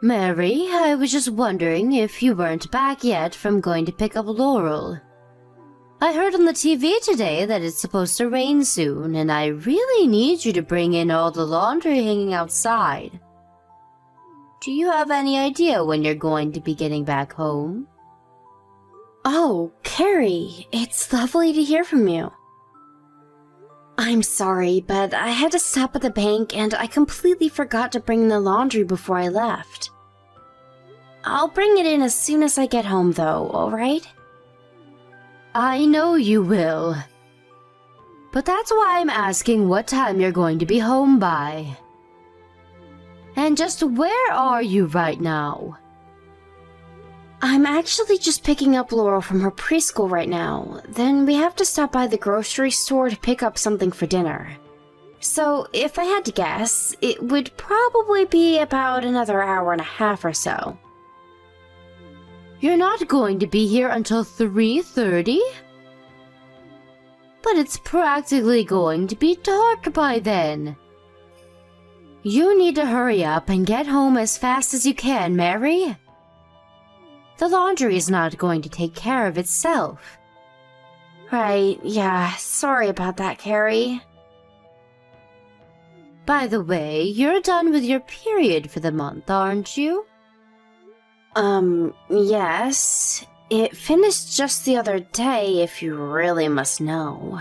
Mary, I was just wondering if you weren't back yet from going to pick up Laurel. I heard on the TV today that it's supposed to rain soon, and I really need you to bring in all the laundry hanging outside. Do you have any idea when you're going to be getting back home? Oh, Carrie, it's lovely to hear from you. I'm sorry, but I had to stop at the bank and I completely forgot to bring the laundry before I left. I'll bring it in as soon as I get home though, alright? I know you will. But that's why I'm asking what time you're going to be home by. And just where are you right now? I'm actually just picking up Laurel from her preschool right now. Then we have to stop by the grocery store to pick up something for dinner. So, if I had to guess, it would probably be about another hour and a half or so. You're not going to be here until 3:30? But it's practically going to be dark by then. You need to hurry up and get home as fast as you can, Mary. The laundry is not going to take care of itself. Right, yeah, sorry about that, Carrie. By the way, you're done with your period for the month, aren't you? Yes. It finished just the other day, if you really must know.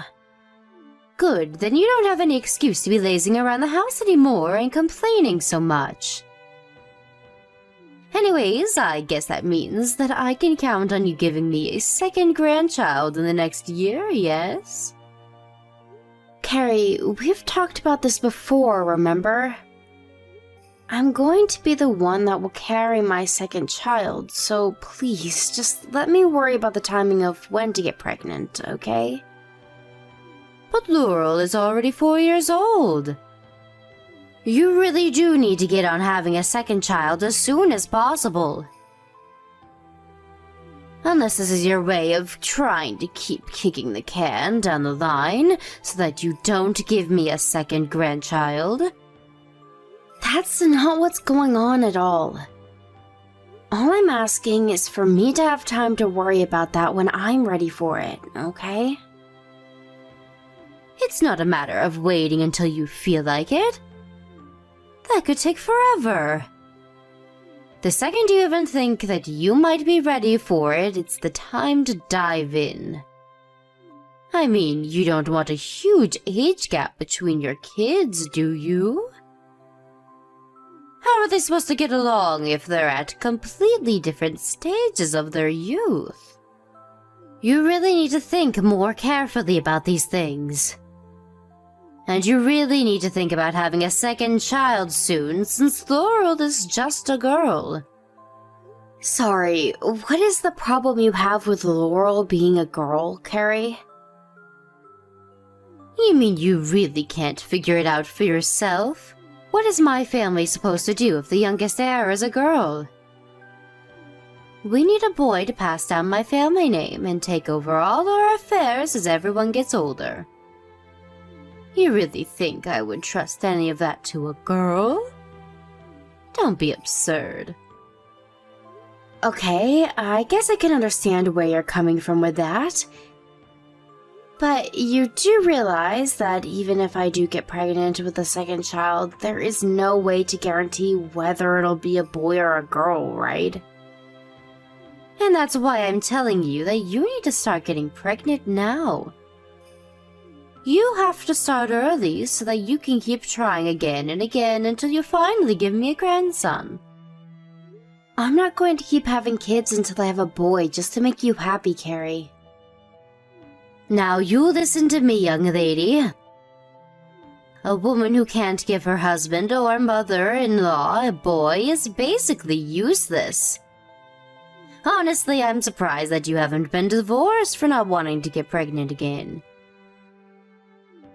Good, then you don't have any excuse to be lazing around the house anymore and complaining so much. Anyways, I guess that means that I can count on you giving me a second grandchild in the next year, yes? Carrie, we've talked about this before, remember? I'm going to be the one that will carry my second child, so please, just let me worry about the timing of when to get pregnant, okay? But Laurel is already 4 years old. You really do need to get on having a second child as soon as possible. Unless this is your way of trying to keep kicking the can down the line so that you don't give me a second grandchild. That's not what's going on at all. All I'm asking is for me to have time to worry about that when I'm ready for it, okay? It's not a matter of waiting until you feel like it. That could take forever. The second you even think that you might be ready for it, it's the time to dive in. I mean, you don't want a huge age gap between your kids, do you? How are they supposed to get along if they're at completely different stages of their youth? You really need to think more carefully about these things. And you really need to think about having a second child soon, since Laurel is just a girl. Sorry, what is the problem you have with Laurel being a girl, Carrie? You mean you really can't figure it out for yourself? What is my family supposed to do if the youngest heir is a girl? We need a boy to pass down my family name and take over all our affairs as everyone gets older. You really think I would trust any of that to a girl? Don't be absurd. Okay, I guess I can understand where you're coming from with that. But you do realize that even if I do get pregnant with a second child, there is no way to guarantee whether it'll be a boy or a girl, right? And that's why I'm telling you that you need to start getting pregnant now. You have to start early so that you can keep trying again and again until you finally give me a grandson. I'm not going to keep having kids until I have a boy just to make you happy, Carrie. Now you listen to me, young lady. A woman who can't give her husband or mother-in-law a boy is basically useless. Honestly, I'm surprised that you haven't been divorced for not wanting to get pregnant again.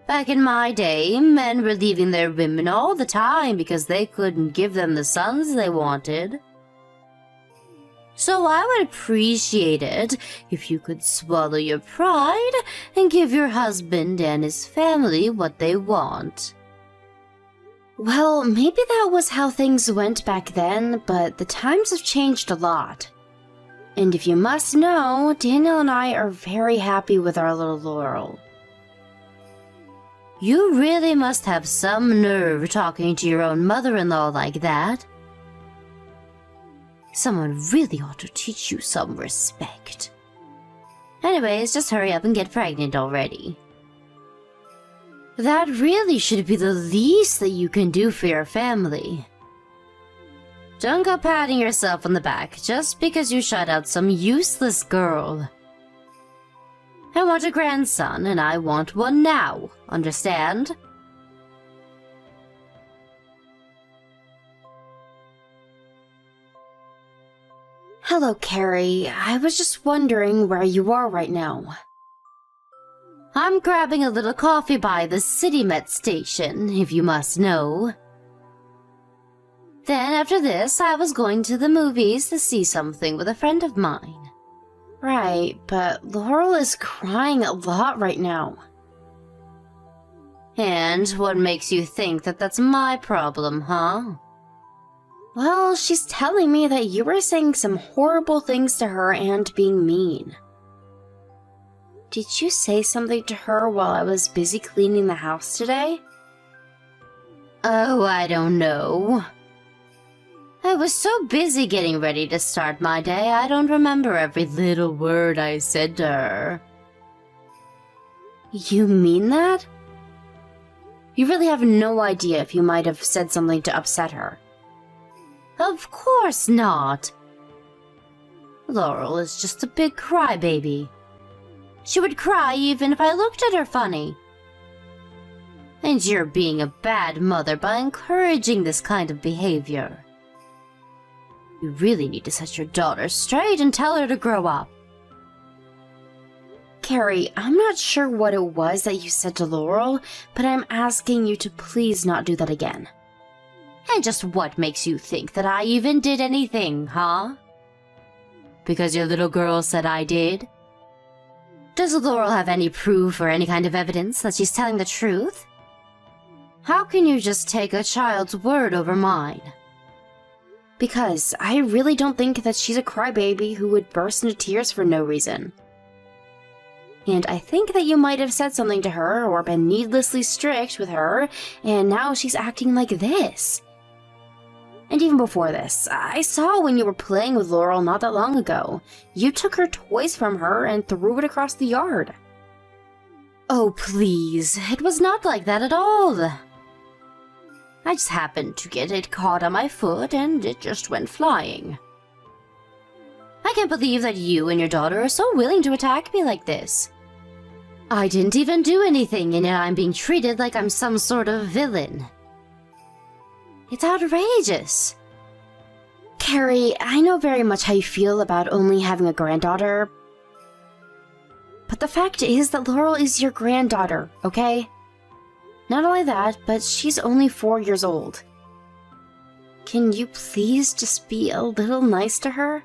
Back in my day, men were leaving their women all the time because they couldn't give them the sons they wanted. So I would appreciate it if you could swallow your pride and give your husband and his family what they want. Well, maybe that was how things went back then, but the times have changed a lot. And if you must know, Daniel and I are very happy with our little Laurel. You really must have some nerve talking to your own mother-in-law like that. Someone really ought to teach you some respect. Anyways, just hurry up and get pregnant already. That really should be the least that you can do for your family. Don't go patting yourself on the back just because you shut out some useless girl. I want a grandson, and I want one now, understand? Hello, Carrie. I was just wondering where you are right now. I'm grabbing a little coffee by the City Met station, if you must know. Then after this, I was going to the movies to see something with a friend of mine. Right, but Laurel is crying a lot right now. And what makes you think that that's my problem, huh? Well, she's telling me that you were saying some horrible things to her and being mean. Did you say something to her while I was busy cleaning the house today? Oh, I don't know. I was so busy getting ready to start my day, I don't remember every little word I said to her. You mean that? You really have no idea if you might have said something to upset her. Of course not. Laurel is just a big crybaby. She would cry even if I looked at her funny. And you're being a bad mother by encouraging this kind of behavior. You really need to set your daughter straight and tell her to grow up. Carrie, I'm not sure what it was that you said to Laurel, but I'm asking you to please not do that again. And just what makes you think that I even did anything, huh? Because your little girl said I did? Does Laurel have any proof or any kind of evidence that she's telling the truth? How can you just take a child's word over mine? Because I really don't think that she's a crybaby who would burst into tears for no reason. And I think that you might have said something to her or been needlessly strict with her, and now she's acting like this. And even before this, I saw when you were playing with Laurel not that long ago. You took her toys from her and threw it across the yard. Oh, please. It was not like that at all. I just happened to get it caught on my foot and it just went flying. I can't believe that you and your daughter are so willing to attack me like this. I didn't even do anything and I'm being treated like I'm some sort of villain. It's outrageous. Carrie, I know very much how you feel about only having a granddaughter. But the fact is that Laurel is your granddaughter, okay? Not only that, but she's only 4 years old. Can you please just be a little nice to her?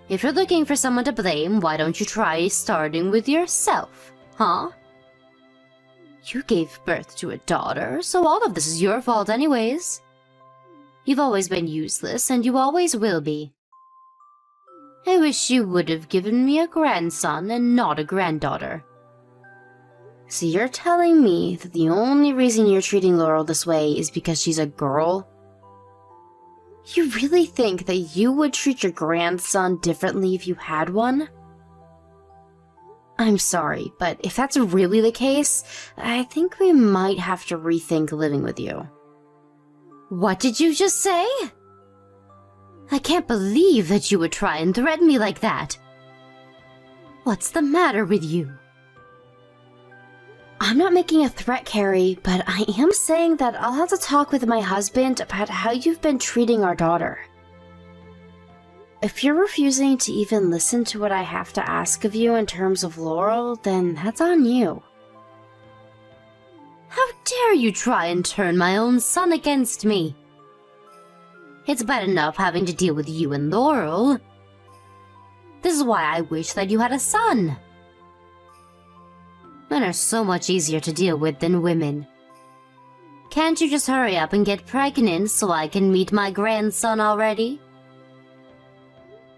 If you're looking for someone to blame, why don't you try starting with yourself, huh? You gave birth to a daughter, so all of this is your fault anyways. You've always been useless, and you always will be. I wish you would have given me a grandson and not a granddaughter. So you're telling me that the only reason you're treating Laurel this way is because she's a girl? You really think that you would treat your grandson differently if you had one? I'm sorry, but if that's really the case, I think we might have to rethink living with you. What did you just say? I can't believe that you would try and threaten me like that. What's the matter with you? I'm not making a threat, Carrie, but I am saying that I'll have to talk with my husband about how you've been treating our daughter. If you're refusing to even listen to what I have to ask of you in terms of Laurel, then that's on you. How dare you try and turn my own son against me? It's bad enough having to deal with you and Laurel. This is why I wish that you had a son. Men are so much easier to deal with than women. Can't you just hurry up and get pregnant so I can meet my grandson already?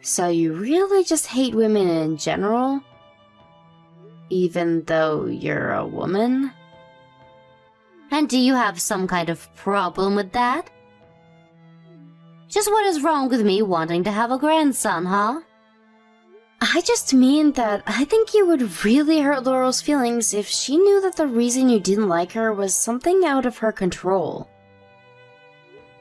So you really just hate women in general? Even though you're a woman? And do you have some kind of problem with that? Just what is wrong with me wanting to have a grandson, huh? I just mean that I think you would really hurt Laurel's feelings if she knew that the reason you didn't like her was something out of her control.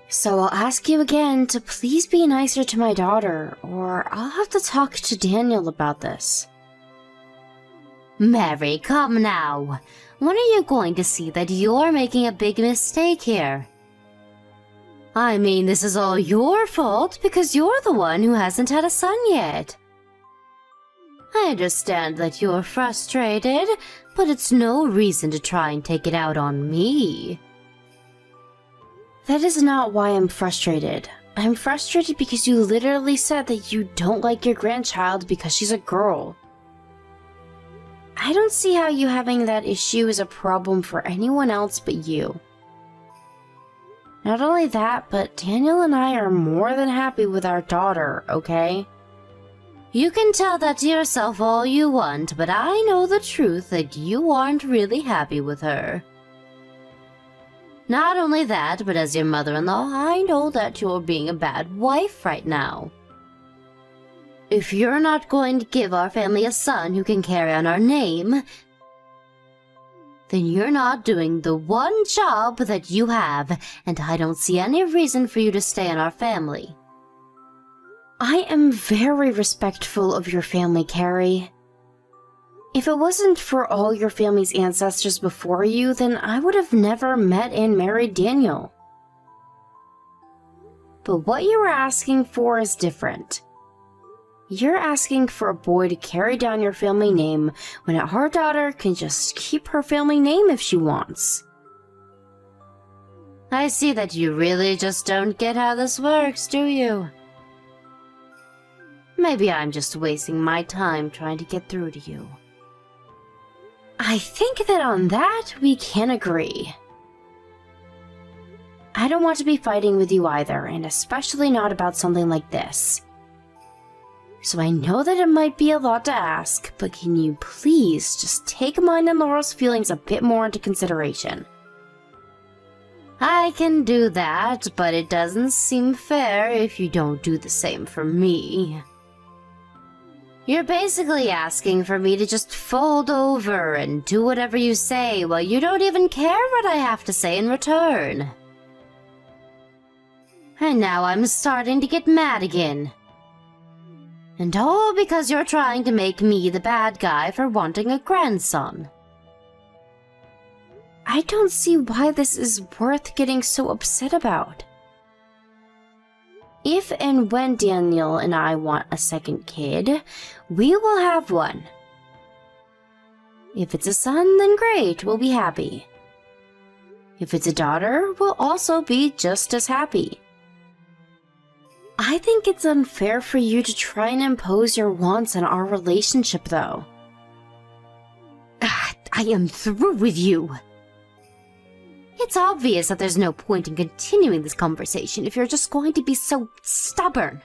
So I'll ask you again to please be nicer to my daughter, or I'll have to talk to Daniel about this. Mary, come now. When are you going to see that you're making a big mistake here? I mean, this is all your fault because you're the one who hasn't had a son yet. I understand that you're frustrated, but it's no reason to try and take it out on me. That is not why I'm frustrated. I'm frustrated because you literally said that you don't like your grandchild because she's a girl. I don't see how you having that issue is a problem for anyone else but you. Not only that, but Daniel and I are more than happy with our daughter, okay? You can tell that to yourself all you want, but I know the truth that you aren't really happy with her. Not only that, but as your mother-in-law, I know that you're being a bad wife right now. If you're not going to give our family a son who can carry on our name, then you're not doing the one job that you have, and I don't see any reason for you to stay in our family. I am very respectful of your family, Carrie. If it wasn't for all your family's ancestors before you, then I would have never met and married Daniel. But what you are asking for is different. You're asking for a boy to carry down your family name when our daughter can just keep her family name if she wants. I see that you really just don't get how this works, do you? Maybe I'm just wasting my time trying to get through to you. I think that on that we can agree. I don't want to be fighting with you either, and especially not about something like this. So I know that it might be a lot to ask, but can you please just take mine and Laurel's feelings a bit more into consideration? I can do that, but it doesn't seem fair if you don't do the same for me. You're basically asking for me to just fold over and do whatever you say while you don't even care what I have to say in return. And now I'm starting to get mad again. And all because you're trying to make me the bad guy for wanting a grandson. I don't see why this is worth getting so upset about. If and when Daniel and I want a second kid, we will have one. If it's a son, then great, we'll be happy. If it's a daughter, we'll also be just as happy. I think it's unfair for you to try and impose your wants on our relationship, though. I am through with you. It's obvious that there's no point in continuing this conversation if you're just going to be so stubborn.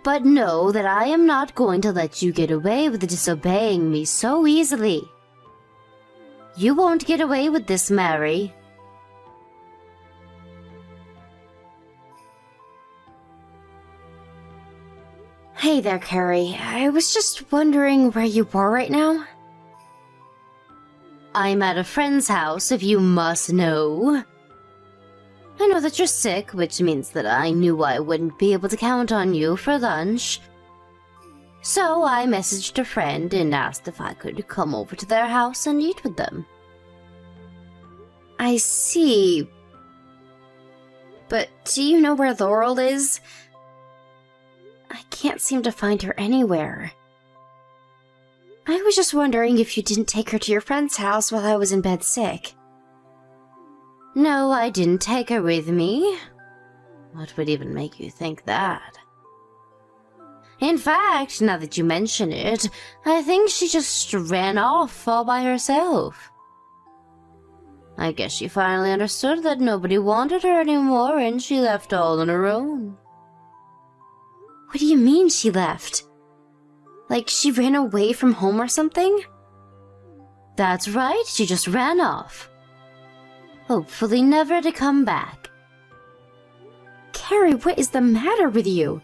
But know that I am not going to let you get away with disobeying me so easily. You won't get away with this, Mary. Hey there, Carrie. I was just wondering where you were right now. I'm at a friend's house, if you must know. I know that you're sick, which means that I knew I wouldn't be able to count on you for lunch. So I messaged a friend and asked if I could come over to their house and eat with them. I see. But do you know where Laurel is? I can't seem to find her anywhere. I was just wondering if you didn't take her to your friend's house while I was in bed sick. No, I didn't take her with me. What would even make you think that? In fact, now that you mention it, I think she just ran off all by herself. I guess she finally understood that nobody wanted her anymore and she left all on her own. What do you mean she left? Like she ran away from home or something? That's right, she just ran off. Hopefully never to come back. Carrie, what is the matter with you?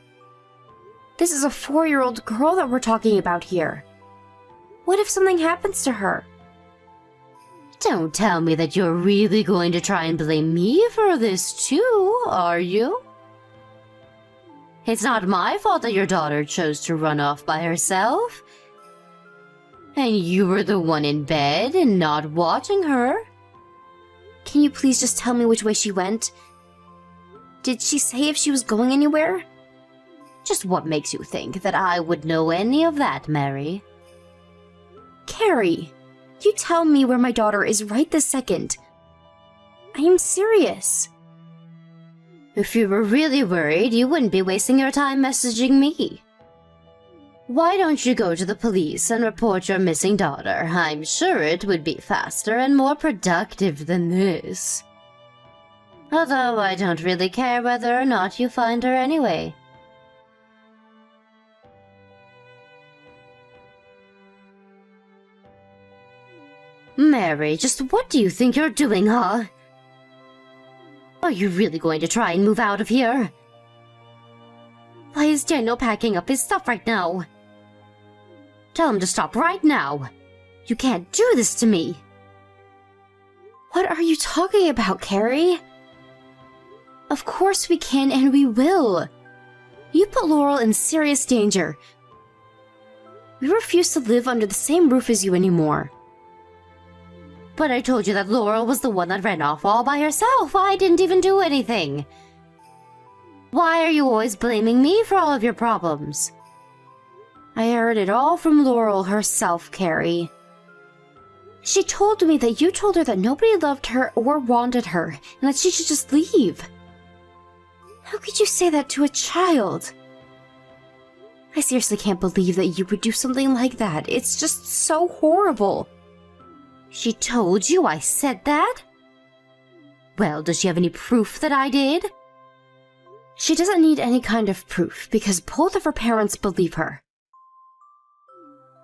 This is a 4-year-old girl that we're talking about here. What if something happens to her? Don't tell me that you're really going to try and blame me for this too, are you? It's not my fault that your daughter chose to run off by herself. And you were the one in bed and not watching her. Can you please just tell me which way she went? Did she say if she was going anywhere? Just what makes you think that I would know any of that, Mary? Carrie, you tell me where my daughter is right this second. I am serious. If you were really worried, you wouldn't be wasting your time messaging me. Why don't you go to the police and report your missing daughter? I'm sure it would be faster and more productive than this. Although I don't really care whether or not you find her anyway. Mary, just what do you think you're doing, huh? Are you really going to try and move out of here? Why is Daniel packing up his stuff right now? Tell him to stop right now. You can't do this to me. What are you talking about, Carrie? Of course we can and we will. You put Laurel in serious danger. We refuse to live under the same roof as you anymore. But I told you that Laurel was the one that ran off all by herself. I didn't even do anything. Why are you always blaming me for all of your problems? I heard it all from Laurel herself, Carrie. She told me that you told her that nobody loved her or wanted her, and that she should just leave. How could you say that to a child? I seriously can't believe that you would do something like that. It's just so horrible. She told you I said that? Well, does she have any proof that I did? She doesn't need any kind of proof because both of her parents believe her.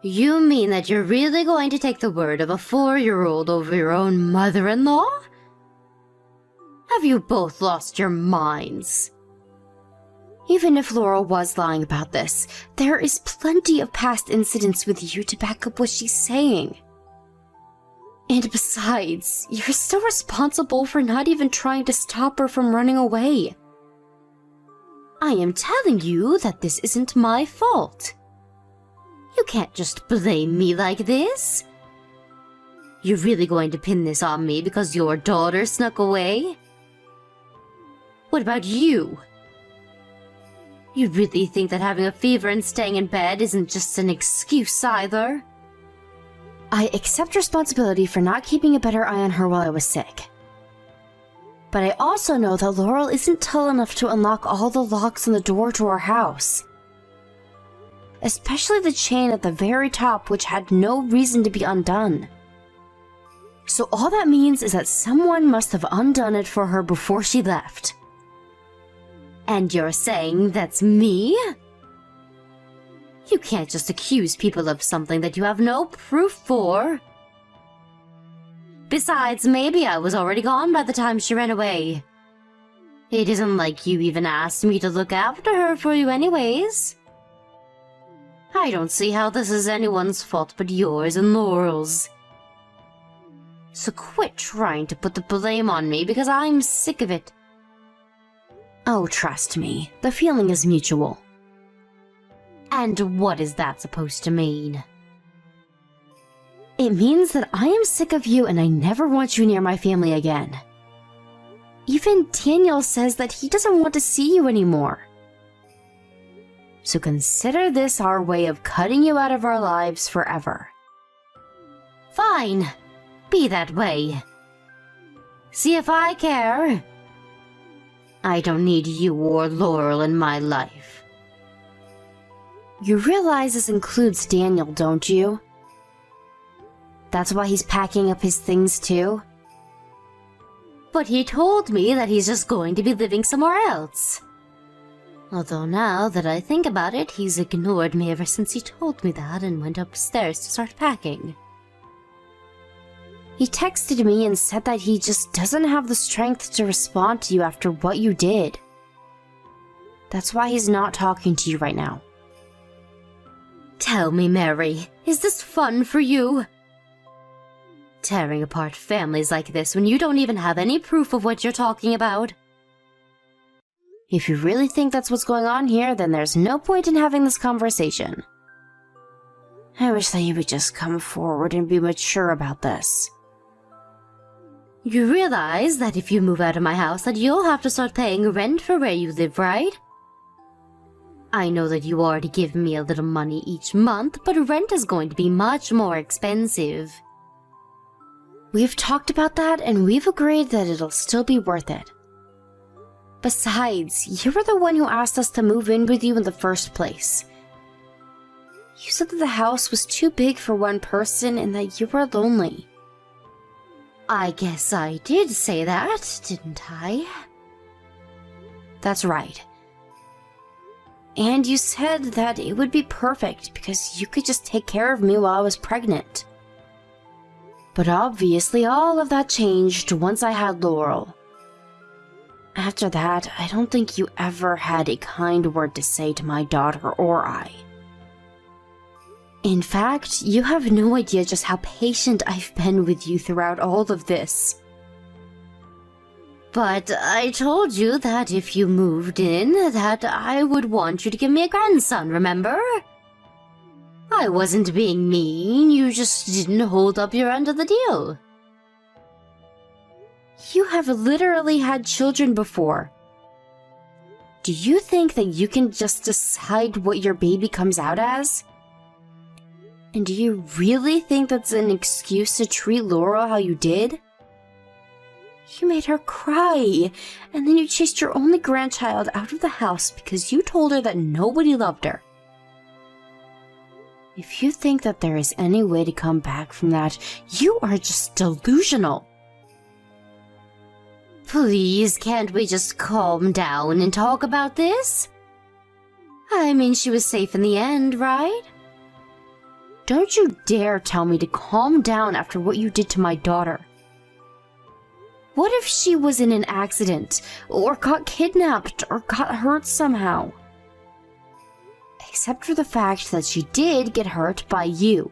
You mean that you're really going to take the word of a 4-year-old over your own mother-in-law? Have you both lost your minds? Even if Laurel was lying about this, there is plenty of past incidents with you to back up what she's saying. And besides, you're still responsible for not even trying to stop her from running away. I am telling you that this isn't my fault. You can't just blame me like this. You're really going to pin this on me because your daughter snuck away? What about you? You really think that having a fever and staying in bed isn't just an excuse either? I accept responsibility for not keeping a better eye on her while I was sick. But I also know that Laurel isn't tall enough to unlock all the locks on the door to our house. Especially the chain at the very top, which had no reason to be undone. So all that means is that someone must have undone it for her before she left. And you're saying that's me? You can't just accuse people of something that you have no proof for. Besides, maybe I was already gone by the time she ran away. It isn't like you even asked me to look after her for you anyways. I don't see how this is anyone's fault but yours and Laurel's. So quit trying to put the blame on me because I'm sick of it. Oh, trust me, the feeling is mutual. And what is that supposed to mean? It means that I am sick of you and I never want you near my family again. Even Daniel says that he doesn't want to see you anymore. So consider this our way of cutting you out of our lives forever. Fine. Be that way. See if I care. I don't need you or Laurel in my life. You realize this includes Daniel, don't you? That's why he's packing up his things too? But he told me that he's just going to be living somewhere else. Although now that I think about it, he's ignored me ever since he told me that and went upstairs to start packing. He texted me and said that he just doesn't have the strength to respond to you after what you did. That's why he's not talking to you right now. Tell me, Mary, is this fun for you? Tearing apart families like this when you don't even have any proof of what you're talking about? If you really think that's what's going on here, then there's no point in having this conversation. I wish that you would just come forward and be mature about this. You realize that if you move out of my house that you'll have to start paying rent for where you live, right? I know that you already give me a little money each month, but rent is going to be much more expensive. We've talked about that and we've agreed that it'll still be worth it. Besides, you were the one who asked us to move in with you in the first place. You said that the house was too big for one person and that you were lonely. I guess I did say that, didn't I? That's right. And you said that it would be perfect because you could just take care of me while I was pregnant. But obviously all of that changed once I had Laurel. After that, I don't think you ever had a kind word to say to my daughter or I. In fact, you have no idea just how patient I've been with you throughout all of this. But I told you that if you moved in, that I would want you to give me a grandson, remember? I wasn't being mean, you just didn't hold up your end of the deal. You have literally had children before. Do you think that you can just decide what your baby comes out as? And do you really think that's an excuse to treat Laurel how you did? You made her cry, and then you chased your only grandchild out of the house because you told her that nobody loved her. If you think that there is any way to come back from that, you are just delusional. Please, can't we just calm down and talk about this? I mean, she was safe in the end, right? Don't you dare tell me to calm down after what you did to my daughter. What if she was in an accident, or got kidnapped, or got hurt somehow? Except for the fact that she did get hurt by you.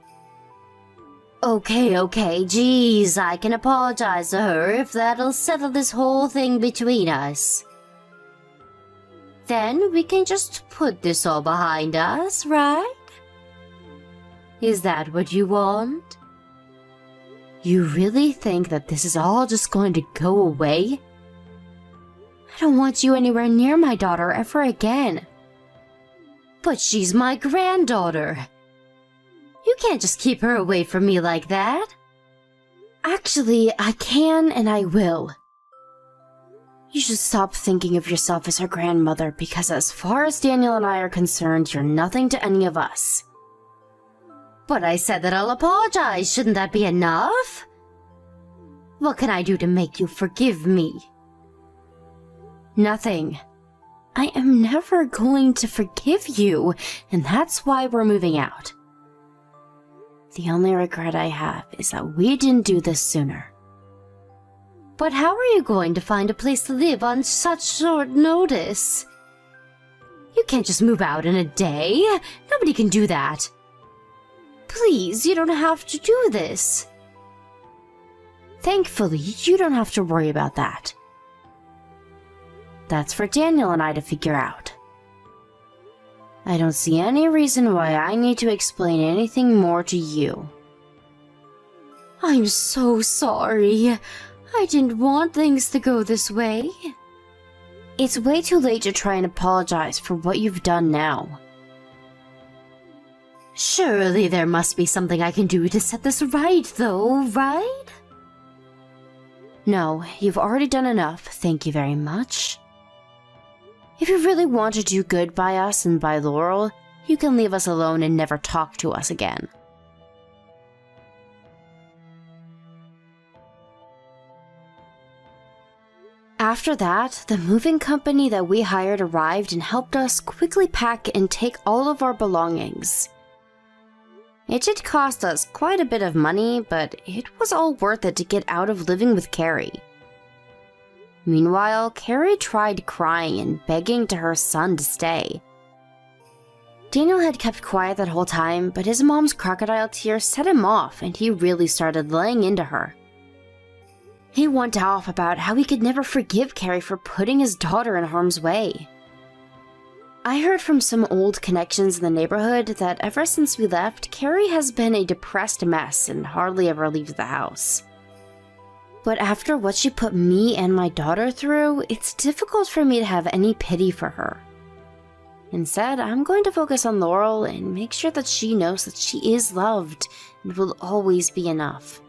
Okay, geez, I can apologize to her if that'll settle this whole thing between us. Then we can just put this all behind us, right? Is that what you want? You really think that this is all just going to go away? I don't want you anywhere near my daughter ever again. But she's my granddaughter. You can't just keep her away from me like that. Actually, I can and I will. You should stop thinking of yourself as her grandmother because as far as Daniel and I are concerned, you're nothing to any of us. But I said that I'll apologize. Shouldn't that be enough? What can I do to make you forgive me? Nothing. I am never going to forgive you, and that's why we're moving out. The only regret I have is that we didn't do this sooner. But how are you going to find a place to live on such short notice? You can't just move out in a day. Nobody can do that. Please, you don't have to do this. Thankfully, you don't have to worry about that. That's for Daniel and I to figure out. I don't see any reason why I need to explain anything more to you. I'm so sorry. I didn't want things to go this way. It's way too late to try and apologize for what you've done now. Surely there must be something I can do to set this right, though, right? No, you've already done enough, thank you very much. If you really want to do good by us and by Laurel, you can leave us alone and never talk to us again. After that, the moving company that we hired arrived and helped us quickly pack and take all of our belongings. It did cost us quite a bit of money, but it was all worth it to get out of living with Carrie. Meanwhile, Carrie tried crying and begging to her son to stay. Daniel had kept quiet that whole time, but his mom's crocodile tears set him off and he really started laying into her. He went off about how he could never forgive Carrie for putting his daughter in harm's way. I heard from some old connections in the neighborhood that ever since we left, Carrie has been a depressed mess and hardly ever leaves the house. But after what she put me and my daughter through, it's difficult for me to have any pity for her. Instead, I'm going to focus on Laurel and make sure that she knows that she is loved and will always be enough.